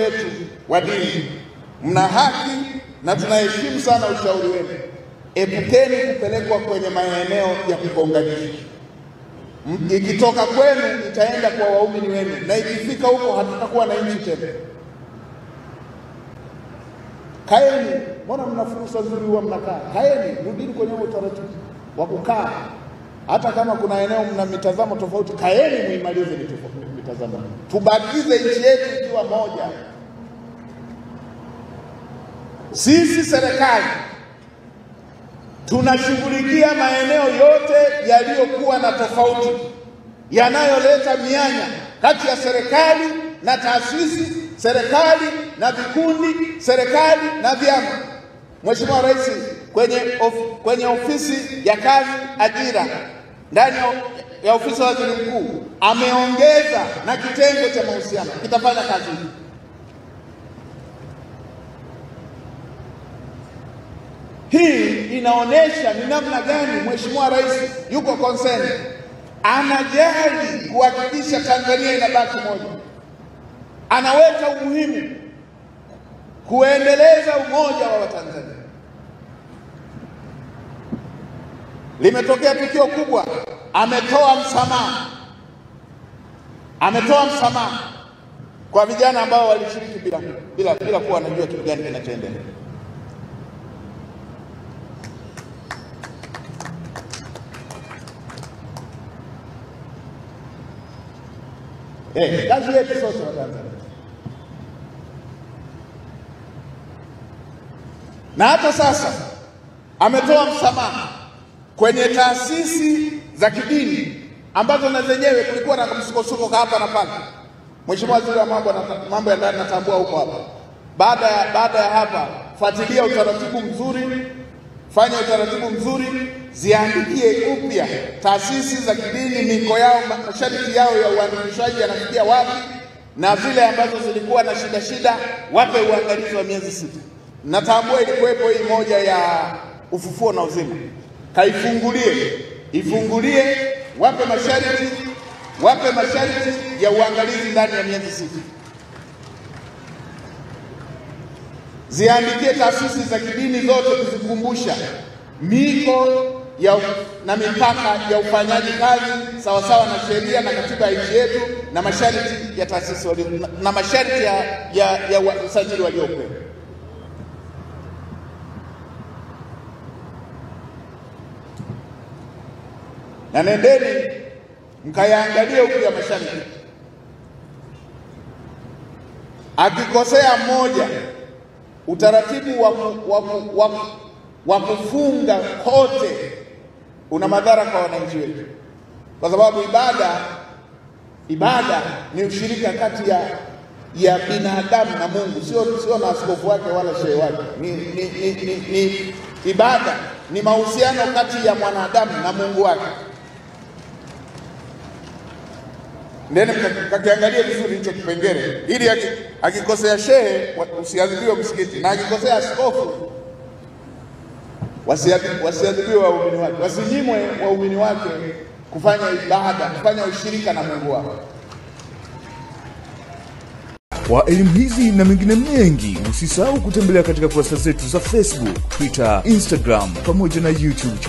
wetu wa dini, mna haki na tunaheshimu sana ushauri wenu. Epukeni kupelekwa kwenye maeneo ya kugonganisha. Ikitoka kwenu itaenda kwa waumini wenu, na ikifika huko hatutakuwa na nchi tena. Kaeni, mbona mna fursa nzuri huwa mnakaa? Kaeni, rudini kwenye utaratibu wa kukaa. Hata kama kuna eneo mna mitazamo tofauti, kaeni muimalize mitazamo. Tubakize nchi yetu ikiwa moja. Sisi serikali tunashughulikia maeneo yote yaliyokuwa na tofauti, yanayoleta mianya kati ya serikali na taasisi, serikali na vikundi, serikali na vyama. Mheshimiwa Rais kwenye ofisi ya kazi ajira, ndani ya ofisi ya Waziri Mkuu, ameongeza na kitengo cha mahusiano kitafanya kazi hii. Hii inaonesha ni namna gani Mheshimiwa Rais yuko concerned, anajali kuhakikisha Tanzania inabaki moja, anaweka umuhimu kuendeleza umoja wa Watanzania. Limetokea tukio kubwa, ametoa msamaha kwa vijana ambao walishiriki bila kuwa wanajua kitu gani kinachoendelea. Kazi yetu sote wa Tanzania. Na hata sasa ametoa msamaha kwenye taasisi za kidini ambazo na zenyewe kulikuwa na msukosuko hapa na pale. Mheshimiwa Waziri wa mambo ya ndani natambua huko hapa. Baada ya hapa, fuatilia utaratibu mzuri, fanya utaratibu mzuri, ziandikie upya taasisi za kidini, miko yao, masharti yao ya uandikishaji yanafikia wapi, na vile ambazo zilikuwa na shida wape uangalizi wa miezi 6. Natambua ilikuwepo hii moja ya ufufuo na uzima. Ifungulie, wape masharti ya uangalizi ndani ya miezi 6. Ziandikie taasisi za kidini zote kuzikumbusha miko na mipaka ya ufanyaji kazi sawasawa na sheria na katiba ya nchi yetu, na masharti ya taasisi na masharti ya usajili waliopewa. Na nendeni mkayaangalie huku ya masharti. Akikosea mmoja, utaratibu wa kufunga kote una madhara kwa wananchi wetu, kwa sababu ibada ni ushirika kati ya binadamu na Mungu, sio na askofu wake wala shehe wake. Ni ibada, ni mahusiano kati ya mwanadamu na Mungu wake. Ndeni mkakiangalia vizuri hicho kipengele, ili akikosea shehe usiadhibiwe msikiti, na akikosea askofu wasiadhibiwe waumini wake, wasinyimwe waumini wake kufanya ibada, kufanya ushirika na Mungu wao. Kwa elimu hizi na mengine mengi, usisahau kutembelea katika kurasa zetu za Facebook, Twitter, Instagram pamoja na YouTube.